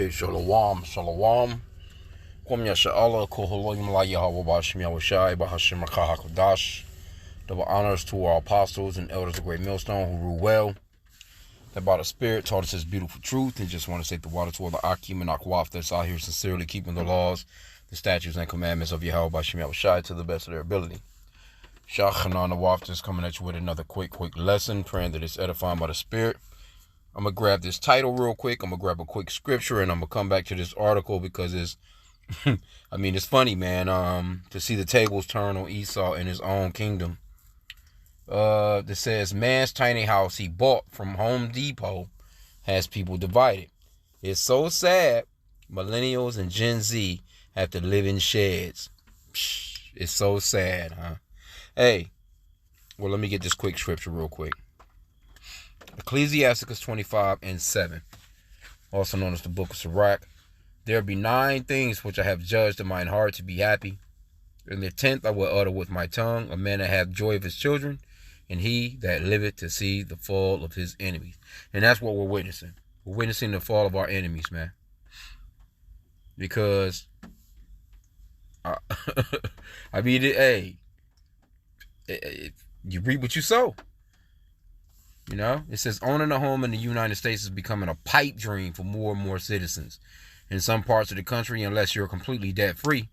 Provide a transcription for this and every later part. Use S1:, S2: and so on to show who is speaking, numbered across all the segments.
S1: Okay, shalom, shalom. Kwam Yasha'Allah, Koholim La Yahweh Bashim Yahushai, Bahashim Rakahakodash. Double honors to our apostles and elders of Great Millstone who rule well. That by the Spirit taught us His beautiful truth. And just want to say the water to all the H.I.M and Akwaf that's out here sincerely keeping the laws, the statutes, and commandments of Yahweh Bashim Yahushai to the best of their ability. Shach Hanan Awaf just coming at you with another quick lesson, praying that it's edifying by the Spirit. I'm going to grab this title real quick. I'm going to grab a quick scripture, and I'm going to come back to this article because it's, it's funny, man, to see the tables turn on Esau in his own kingdom. That says, man's tiny house he bought from Home Depot has people divided. It's so sad Millennials and Gen Z have to live in sheds. It's so sad, huh? Hey, well, let me get this quick scripture real quick. Ecclesiasticus 25:7, also known as the Book of Sirach. There be 9 things which I have judged in mine heart to be happy. And the 10th I will utter with my tongue, a man that hath joy of his children, and he that liveth to see the fall of his enemies. And that's what we're witnessing. We're witnessing the fall of our enemies, man. Because, you reap what you sow. You know, it says owning a home in the United States is becoming a pipe dream for more and more citizens. In some parts of the country, unless you're completely debt-free,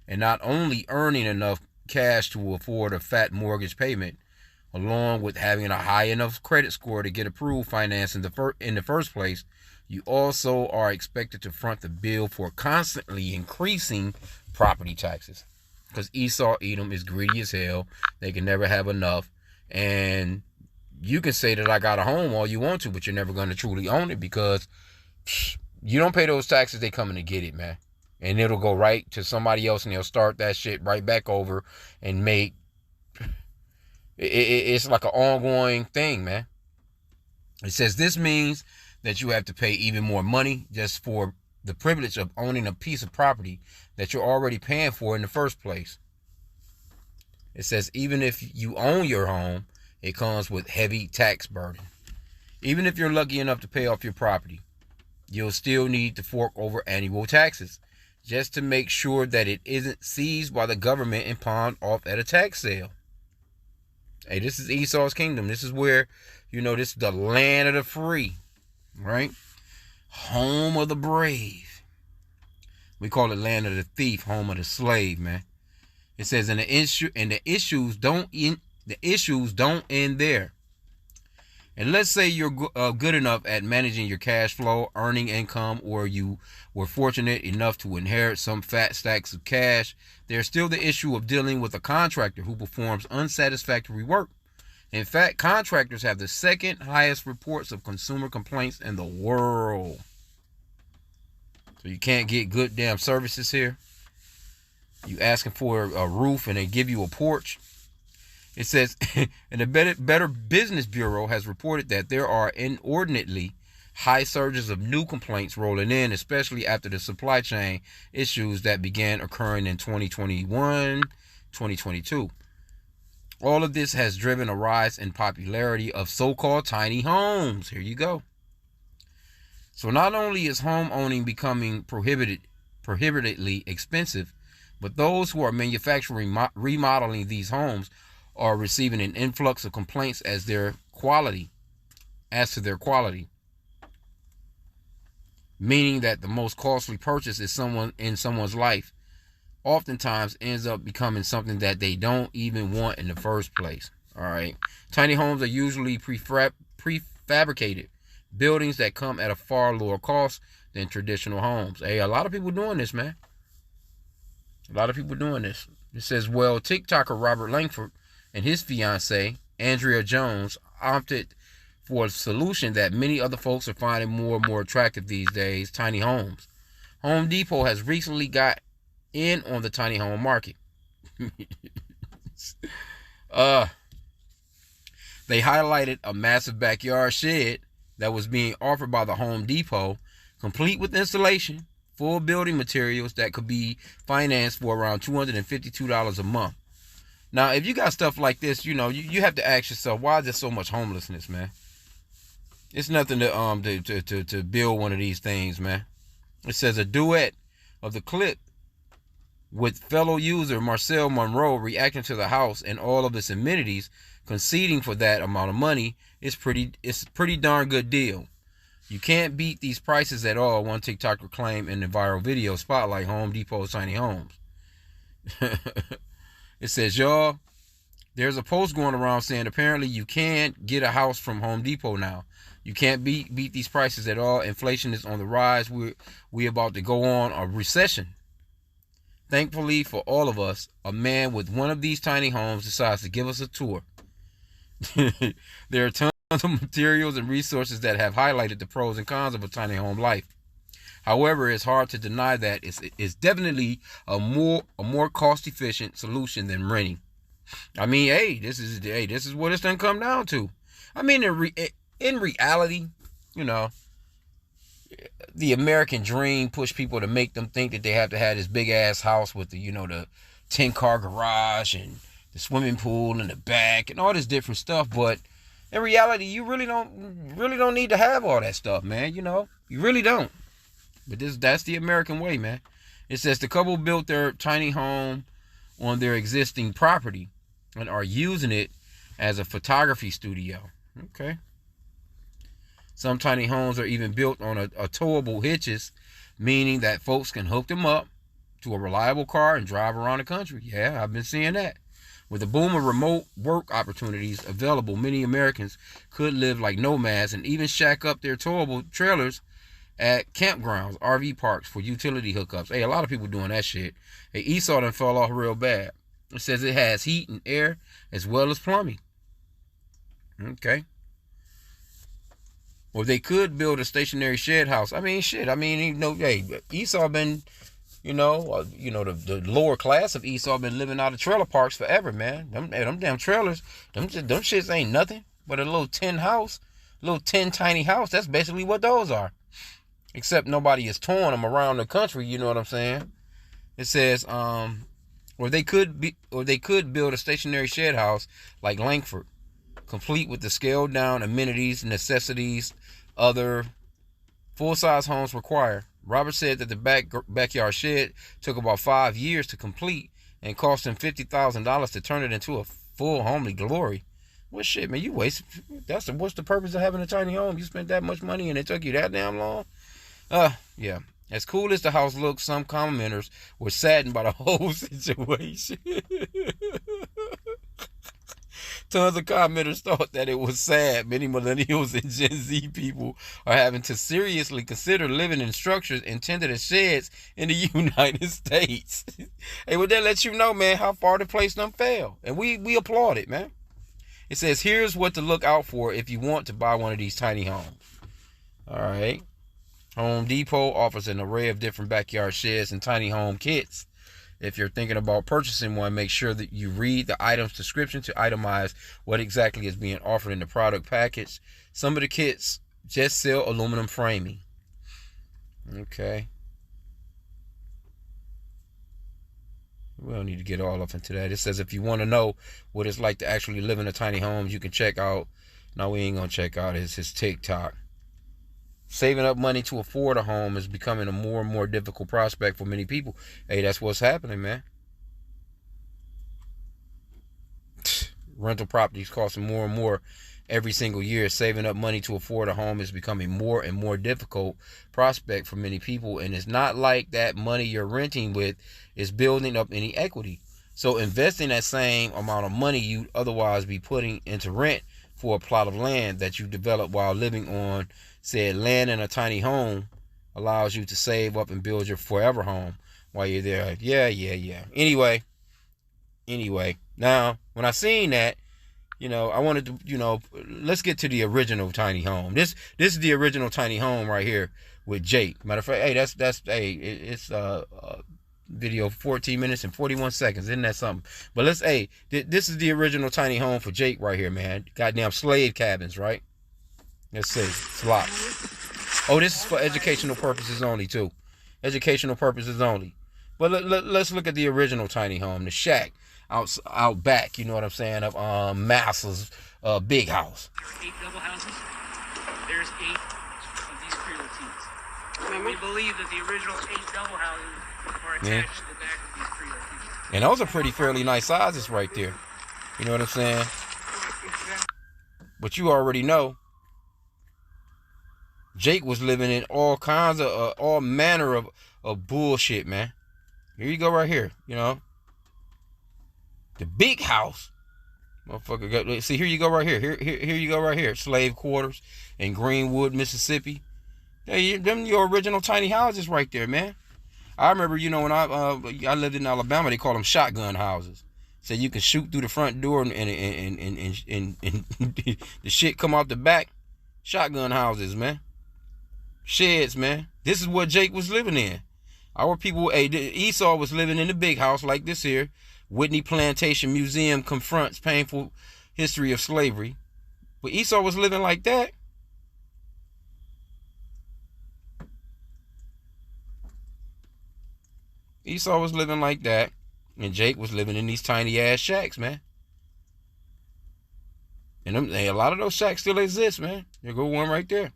S1: and not only earning enough cash to afford a fat mortgage payment, along with having a high enough credit score to get approved financing in the first place, you also are expected to front the bill for constantly increasing property taxes. Because Esau, Edom is greedy as hell. They can never have enough. And you can say that I got a home all you want to, but you're never going to truly own it because you don't pay those taxes, they coming to get it, man. And it'll go right to somebody else and they'll start that shit right back over and make it's like an ongoing thing, man. It says this means that you have to pay even more money just for the privilege of owning a piece of property that you're already paying for in the first place. It says even if you own your home, it comes with heavy tax burden. Even if you're lucky enough to pay off your property, you'll still need to fork over annual taxes just to make sure that it isn't seized by the government and pawned off at a tax sale. Hey, this is Esau's kingdom. This is where, this is the land of the free, right? Home of the brave. We call it land of the thief, home of the slave, man. It says, the issues don't end there. And let's say you're good enough at managing your cash flow, earning income, or you were fortunate enough to inherit some fat stacks of cash. There's still the issue of dealing with a contractor who performs unsatisfactory work. In fact, contractors have the second highest reports of consumer complaints in the world. So you can't get good damn services here. You asking for a roof and they give you a porch. It says, and the Better Business Bureau has reported that there are inordinately high surges of new complaints rolling in, especially after the supply chain issues that began occurring in 2021, 2022. All of this has driven a rise in popularity of so-called tiny homes. Here you go. So not only is home owning becoming prohibitively expensive, but those who are manufacturing, remodeling these homes are receiving an influx of complaints as to their quality. Meaning that the most costly purchase is someone's life oftentimes ends up becoming something that they don't even want in the first place. All right. Tiny homes are usually prefabricated buildings that come at a far lower cost than traditional homes. Hey, a lot of people doing this, man. A lot of people doing this. It says, well, TikToker Robert Langford and his fiancée, Andrea Jones, opted for a solution that many other folks are finding more and more attractive these days, tiny homes. Home Depot has recently got in on the tiny home market. They highlighted a massive backyard shed that was being offered by the Home Depot, complete with installation, full building materials that could be financed for around $252 a month. Now, if you got stuff like this, you have to ask yourself, why is there so much homelessness, man? It's nothing to build one of these things, man. It says a duet of the clip with fellow user Marcel Monroe reacting to the house and all of its amenities, conceding for that amount of money, it's a pretty darn good deal. You can't beat these prices at all, one TikToker claimed in the viral video Spotlight Home Depot's Tiny Homes. It says, y'all, there's a post going around saying apparently you can't get a house from Home Depot now. You can't beat these prices at all. Inflation is on the rise. We're about to go on a recession. Thankfully for all of us, a man with one of these tiny homes decides to give us a tour. There are tons of materials and resources that have highlighted the pros and cons of a tiny home life. However, it's hard to deny that it's definitely a more cost-efficient solution than renting. I mean, this is what it's done come down to. I mean, in reality, you know, the American dream pushed people to make them think that they have to have this big ass house with the 10-car garage and the swimming pool in the back and all this different stuff. But in reality, you really don't need to have all that stuff, man. You really don't. But that's the American way, man. It says the couple built their tiny home on their existing property and are using it as a photography studio. Okay. Some tiny homes are even built on a towable hitches, meaning that folks can hook them up to a reliable car and drive around the country. Yeah, I've been seeing that. With the boom of remote work opportunities available, many Americans could live like nomads and even shack up their towable trailers at campgrounds, RV parks for utility hookups. Hey, a lot of people doing that shit. Hey, Esau done fell off real bad. It says it has heat and air as well as plumbing. Okay. Or they could build a stationary shed house. I mean, shit. I mean, hey, Esau been, the lower class of Esau been living out of trailer parks forever, man. Them damn trailers, them shits ain't nothing but a little tin house, little tin tiny house. That's basically what those are. Except nobody is towing them around the country. You know what I'm saying? It says, or they could build a stationary shed house like Langford, complete with the scaled down amenities, necessities, other full-size homes require. Robert said that the backyard shed took about 5 years to complete and cost him $50,000 to turn it into a full homely glory. Well, shit, man, you wasted. What's the purpose of having a tiny home? You spent that much money and it took you that damn long? Yeah. As cool as the house looks, some commenters were saddened by the whole situation. Tons of commenters thought that it was sad. Many millennials and Gen Z people are having to seriously consider living in structures intended as sheds in the United States. Hey, would that let you know, man, how far the place done fell? And we applaud it, man. It says, here's what to look out for if you want to buy one of these tiny homes. All right. Home Depot offers an array of different backyard sheds and tiny home kits. If you're thinking about purchasing one, make sure that you read the item's description to itemize what exactly is being offered in the product package. Some of the kits just sell aluminum framing. Okay. We don't need to get all up into that. It says if you want to know what it's like to actually live in a tiny home, you can check out. No, we ain't going to check out his TikTok. Saving up money to afford a home is becoming a more and more difficult prospect for many people. Hey, that's what's happening, man. Rental properties costing more and more every single year. Saving up money to afford a home is becoming more and more difficult prospect for many people. And it's not like that money you're renting with is building up any equity. So investing that same amount of money you'd otherwise be putting into rent for a plot of land that you develop while living on said land in a tiny home allows you to save up and build your forever home while you're there. Yeah. Anyway, now when I seen that, I wanted to, let's get to the original tiny home. This is the original tiny home right here with Jake. Matter of fact, hey, it's video 14 minutes and 41 seconds. Isn't that something? But this is the original tiny home for Jake right here, man. Goddamn slave cabins, right? Let's see. Slop. Oh, this is for educational purposes only, too. Educational purposes only. But let's look at the original tiny home, the shack out back, you know what I'm saying, of Massa's big house.
S2: There are 8 double houses. There's 8 of these creolettes. We believe that the original 8 double houses are attached to the back of these 3 locations.
S1: And those are pretty fairly nice sizes right there. You know what I'm saying? But you already know Jake was living in all kinds of, all manner of bullshit, man. Here you go right here, you know. The big house. Motherfucker, see, here you go right here. Here you go right here. Slave quarters in Greenwood, Mississippi. Them your original tiny houses right there, man. I remember, you know, when I lived in Alabama, they call them shotgun houses. So you can shoot through the front door and the shit come out the back. Shotgun houses, man. Sheds, man. This is what Jake was living in. Our people, Esau was living in the big house like this here. Whitney Plantation Museum confronts painful history of slavery. But Esau was living like that. Esau was living like that. And Jake was living in these tiny ass shacks, man. And a lot of those shacks still exist, man. There go one right there.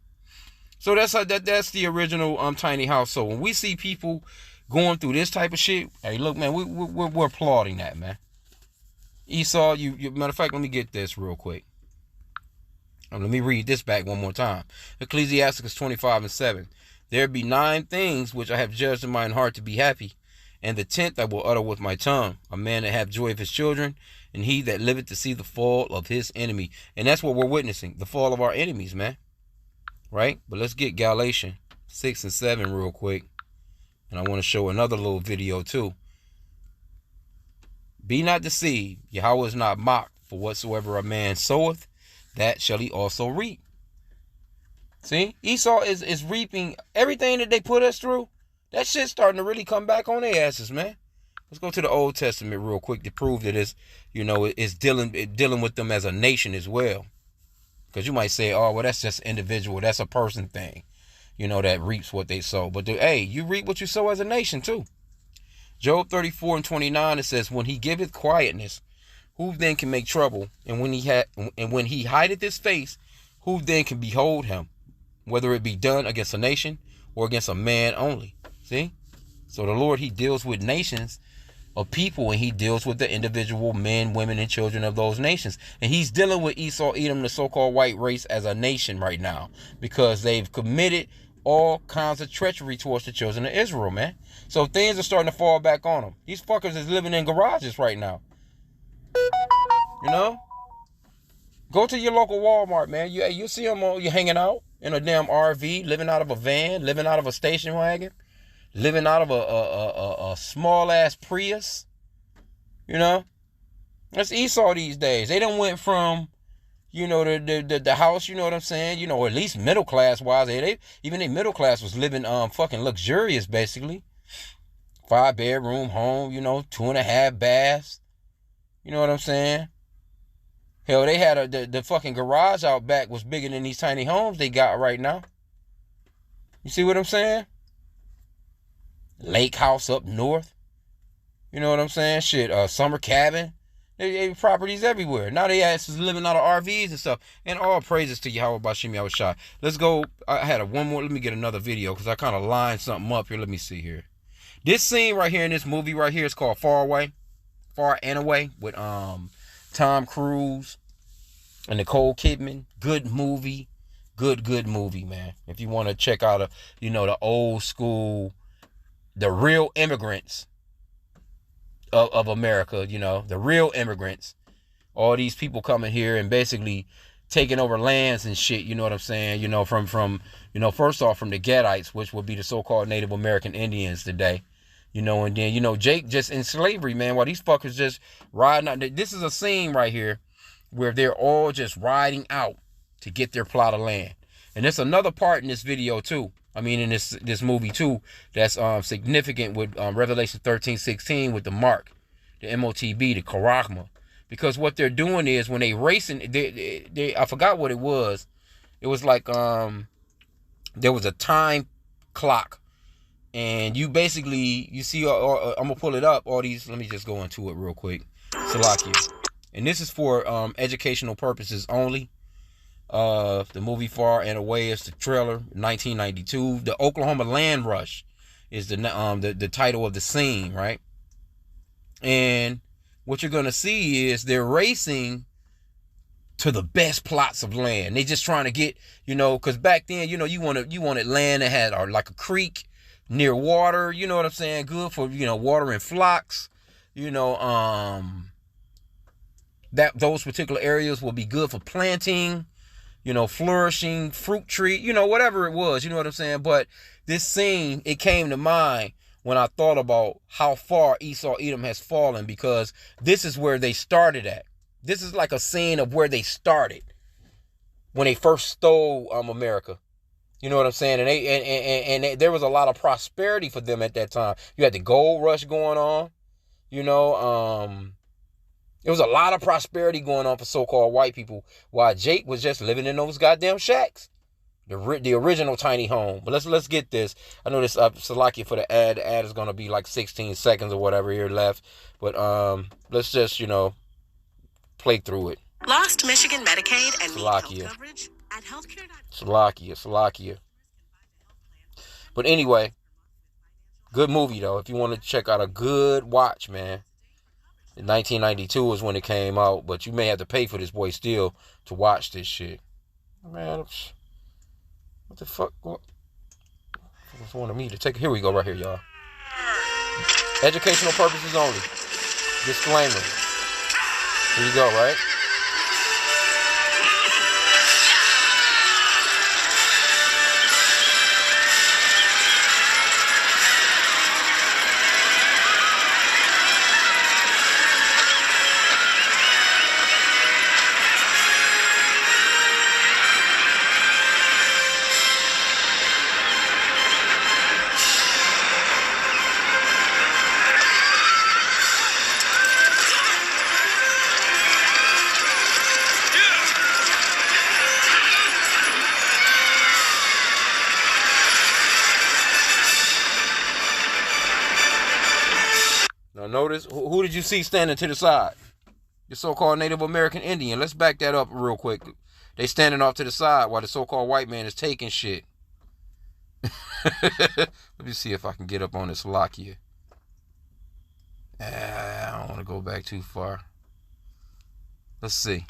S1: So that's the original tiny house. So when we see people going through this type of shit, hey, look, man, we're applauding that, man. Esau, matter of fact, let me get this real quick. Let me read this back one more time. Ecclesiasticus 25:7. There be 9 things which I have judged in mine heart to be happy, and the 10th I will utter with my tongue. A man that have joy of his children, and he that liveth to see the fall of his enemy. And that's what we're witnessing, the fall of our enemies, man. Right? But let's get Galatians 6 and 7 real quick. And I want to show another little video too. Be not deceived, Yahweh is not mocked, for whatsoever a man soweth, that shall he also reap. See, Esau is reaping everything that they put us through. That shit's starting to really come back on their asses, man. Let's go to the Old Testament real quick to prove that it's, you know, it's dealing with them as a nation as well. Because you might say, oh, well, that's just individual. That's a person thing, you know, that reaps what they sow. But, hey, you reap what you sow as a nation, too. Job 34:29, it says, when he giveth quietness, who then can make trouble? And when he hideth his face, who then can behold him? Whether it be done against a nation or against a man only. See? So the Lord, he deals with nations of people, and he deals with the individual men, women, and children of those nations. And he's dealing with Esau, Edom, the so-called white race, as a nation right now, because they've committed all kinds of treachery towards the children of Israel, man. So things are starting to fall back on them. These fuckers is living in garages right now. You know? Go to your local Walmart, man. You see them all, you hanging out in a damn RV, living out of a van, living out of a station wagon, living out of a small-ass Prius. You know? That's Esau these days. They done went from, you know, the house, you know what I'm saying? You know, at least middle class wise. Even their middle class was living fucking luxurious, basically. 5-bedroom home, you know, 2.5 baths. You know what I'm saying? Hell, they had the fucking garage out back was bigger than these tiny homes they got right now. You see what I'm saying? Lake house up north. You know what I'm saying? Shit, summer cabin. They properties everywhere. Now they asses living out of RVs and stuff. And all praises to Yahweh Bashim Yahushua. Let's go. I had one more. Let me get another video because I kind of lined something up here. Let me see here. This scene right here in this movie right here is called Far and Away with Tom Cruise and Nicole Kidman. Good movie. Good movie, man. If you want to check out the old school, the real immigrants of America, you know, the real immigrants, all these people coming here and basically taking over lands and shit, you know what I'm saying? You know, from first off from the Gadites, which would be the so-called Native American Indians today, you know, and then, you know, Jake just in slavery, man, while these fuckers just riding out. This is a scene right here where they're all just riding out to get their plot of land. And there's another part in this video too. I mean, in this movie too, that's significant with Revelation 13:16 with the mark, the MOTB, the Karachma, because what they're doing is when they racing, they I forgot what it was. It was like there was a time clock, and you see, I'm gonna pull it up. All these, let me just go into it real quick. Salakia, and this is for educational purposes only. The movie Far and Away is the trailer, 1992. The Oklahoma Land Rush is the title of the scene, right? And what you're gonna see is they're racing to the best plots of land. They just trying to get, because back then, you wanted land that had like a creek near water. You know what I'm saying? Good for watering flocks. That those particular areas will be good for planting. Flourishing fruit tree. Whatever it was. You know what I'm saying? But this scene, it came to mind when I thought about how far Esau Edom has fallen, because this is where they started at. This is like a scene of where they started when they first stole America. You know what I'm saying? And there was a lot of prosperity for them at that time. You had the gold rush going on. There was a lot of prosperity going on for so-called white people, while Jake was just living in those goddamn shacks. The original tiny home. But let's get this. I know this Salakia for the ad. The ad is gonna be like 16 seconds or whatever here left. But let's just play through it.
S3: Lost Michigan Medicaid and need health coverage at healthcare.
S1: Salakia. But anyway, good movie though. If you want to check out a good watch, man. In 1992 is when it came out, but you may have to pay for this boy still to watch this shit. Man, what the fuck? What wanted me to take? Here we go, right here, y'all. Educational purposes only. Disclaimer. Here you go, right? Notice, who did you see standing to the side? The so-called Native American Indian. Let's back that up real quick. They standing off to the side while the so-called white man is taking shit. Let me see if I can get up on this lock here. I don't want to go back too far. Let's see.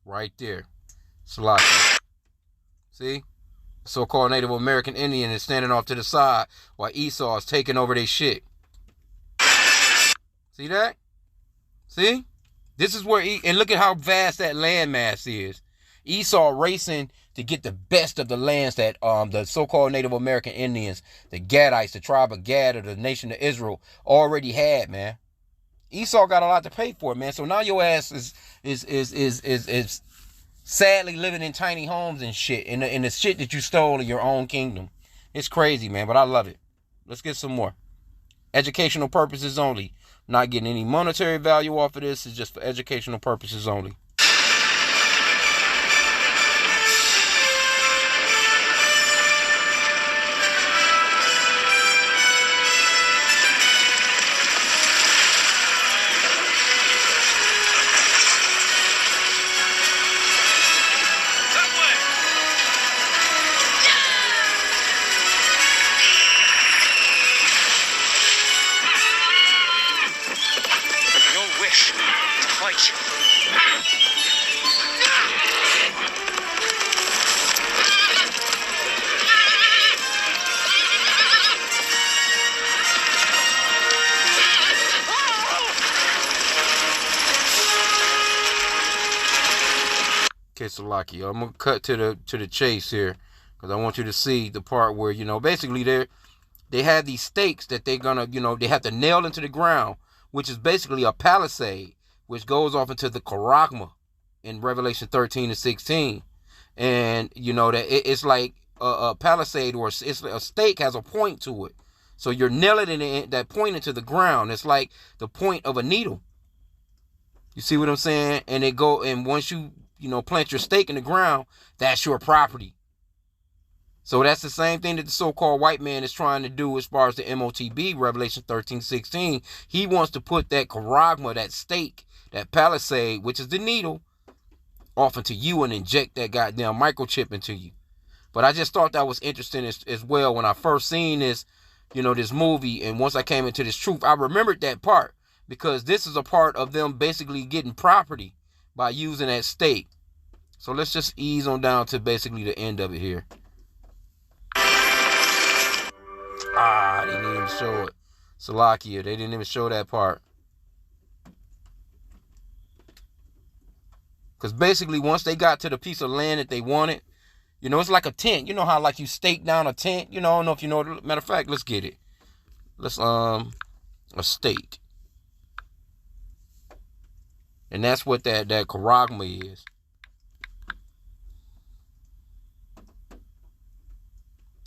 S1: Right there. Salakia. See? So-called Native American Indian is standing off to the side while Esau is taking over their shit. See that? See? This is where, and look at how vast that landmass is. Esau racing to get the best of the lands that the so-called Native American Indians, the Gadites, the tribe of Gad, or the nation of Israel already had, man. Esau got a lot to pay for it, man. So now your ass is sadly living in tiny homes and shit, in the shit that you stole in your own kingdom. It's crazy, man, but I love it. Let's get some more. Educational purposes only. Not getting any monetary value off of this. It's just for educational purposes only. Salakia. I'm gonna cut to the chase here because I want you to see the part where basically they have these stakes that they're gonna they have to nail into the ground, which is basically a palisade which goes off into the Karagma in Revelation 13 and 16, and that it's like a palisade, or it's a stake has a point to it, so you're nailing it that point into the ground. It's like the point of a needle. You see what I'm saying? And once you plant your stake in the ground, that's your property. So that's the same thing that the so-called white man is trying to do as far as the MOTB, Revelation 13:16. He wants to put that charagma, that stake, that palisade, which is the needle, off into you and inject that goddamn microchip into you. But I just thought that was interesting as well when I first seen this, this movie. And once I came into this truth, I remembered that part, because this is a part of them basically getting property by using that stake. So let's just ease on down to basically the end of it here. They didn't even show it. Salakia, they didn't even show that part. Because basically, once they got to the piece of land that they wanted, it's like a tent. You know how like you stake down a tent? I don't know if you know. Matter of fact, let's get it. Let's a stake. And that's what that charagma is.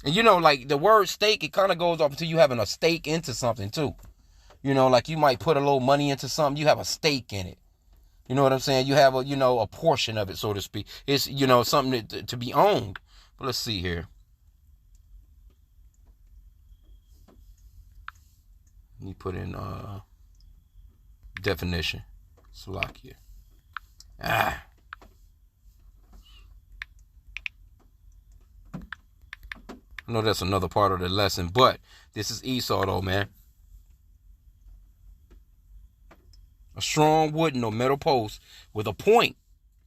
S1: And like the word stake, it kind of goes off into you having a stake into something too. Like you might put a little money into something, you have a stake in it. You know what I'm saying? You have a portion of it, so to speak. It's, something to be owned. But let's see here. Let me put in definition. Salakia. I know that's another part of the lesson, but this is Esau though, man. A strong wooden or metal post with a point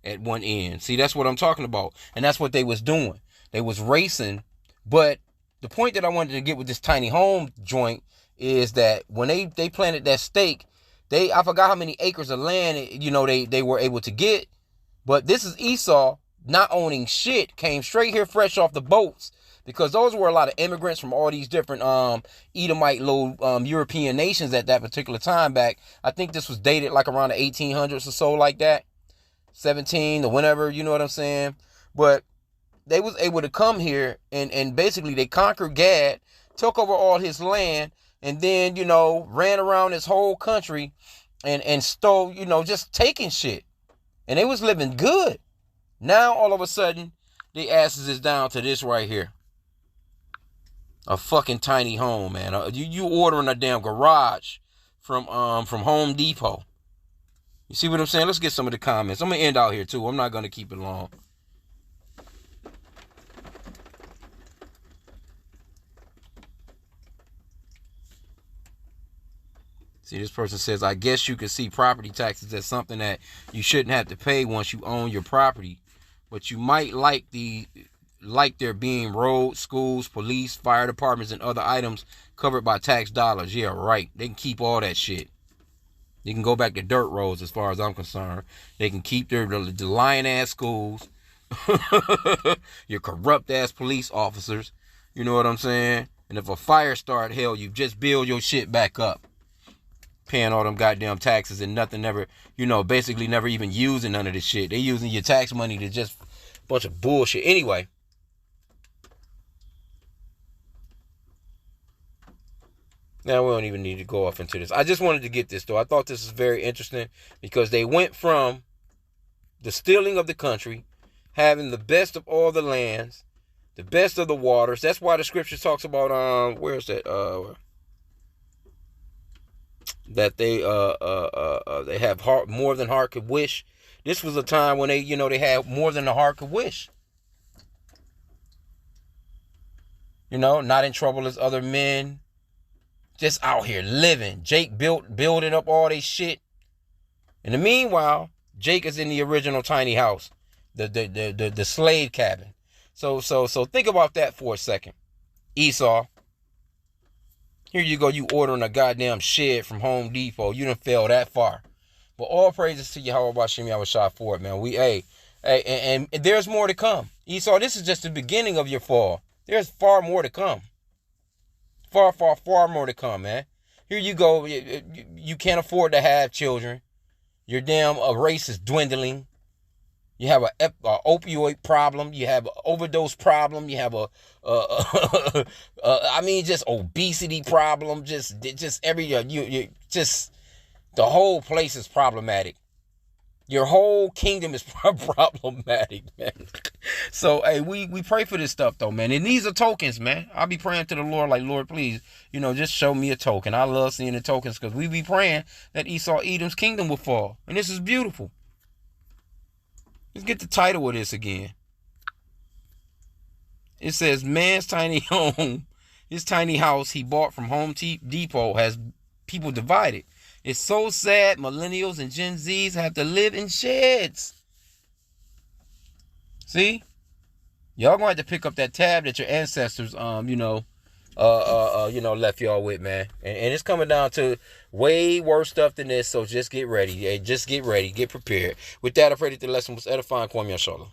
S1: at one end. See, that's what I'm talking about. And that's what they was doing. They was racing. But the point that I wanted to get with this tiny home joint is that when they planted that stake, I forgot how many acres of land, they were able to get. But this is Esau not owning shit, came straight here fresh off the boats. Because those were a lot of immigrants from all these different Edomite little European nations at that particular time back. I think this was dated like around the 1800s or so, like that. 17 or whenever, you know what I'm saying? But they was able to come here and basically they conquered Gad, took over all his land, and then, ran around this whole country and stole, just taking shit. And they was living good. Now, all of a sudden, the asses is down to this right here. A fucking tiny home, man. You ordering a damn garage from Home Depot. You see what I'm saying? Let's get some of the comments. I'm going to end out here, too. I'm not going to keep it long. See, this person says, I guess you could see property taxes as something that you shouldn't have to pay once you own your property. But you might like there being roads, schools, police, fire departments, and other items covered by tax dollars. Yeah, right. They can keep all that shit. They can go back to dirt roads as far as I'm concerned. They can keep the lying-ass schools. Your corrupt-ass police officers. You know what I'm saying? And if a fire start, hell, you just build your shit back up. Paying all them goddamn taxes and nothing never, basically never even using none of this shit. They using your tax money to just bunch of bullshit. Anyway. Now we don't even need to go off into this. I just wanted to get this though. I thought this was very interesting because they went from the stealing of the country, having the best of all the lands, the best of the waters. That's why the scripture talks about where is that? That they have more than heart could wish. This was a time when they had more than the heart could wish. Not in trouble as other men. Just out here living. Jake building up all this shit. In the meanwhile, Jake is in the original tiny house, the slave cabin. So think about that for a second. Esau, here you go. You ordering a goddamn shed from Home Depot. You done fell that far. But all praises to Yahweh Bashim Yahushua for it, man. And there's more to come. Esau, this is just the beginning of your fall. There's far more to come. Far, far, far more to come, man. Here you go. You can't afford to have children. Your damn race is dwindling. You have a opioid problem. You have an overdose problem. You have just obesity problem. Just every just the whole place is problematic. Your whole kingdom is problematic, man. So, hey, we pray for this stuff, though, man. And these are tokens, man. I'll be praying to the Lord like, Lord, please, just show me a token. I love seeing the tokens because we be praying that Esau, Edom's kingdom will fall. And this is beautiful. Let's get the title of this again. It says, man's tiny home, his tiny house he bought from Home Depot has people divided. It's so sad millennials and Gen Zs have to live in sheds. See? Y'all gonna have to pick up that tab that your ancestors, left y'all with, man. And it's coming down to way worse stuff than this, so just get ready. Hey, just get ready. Get prepared. With that, I pray that the lesson was edifying. Kwame Yashala.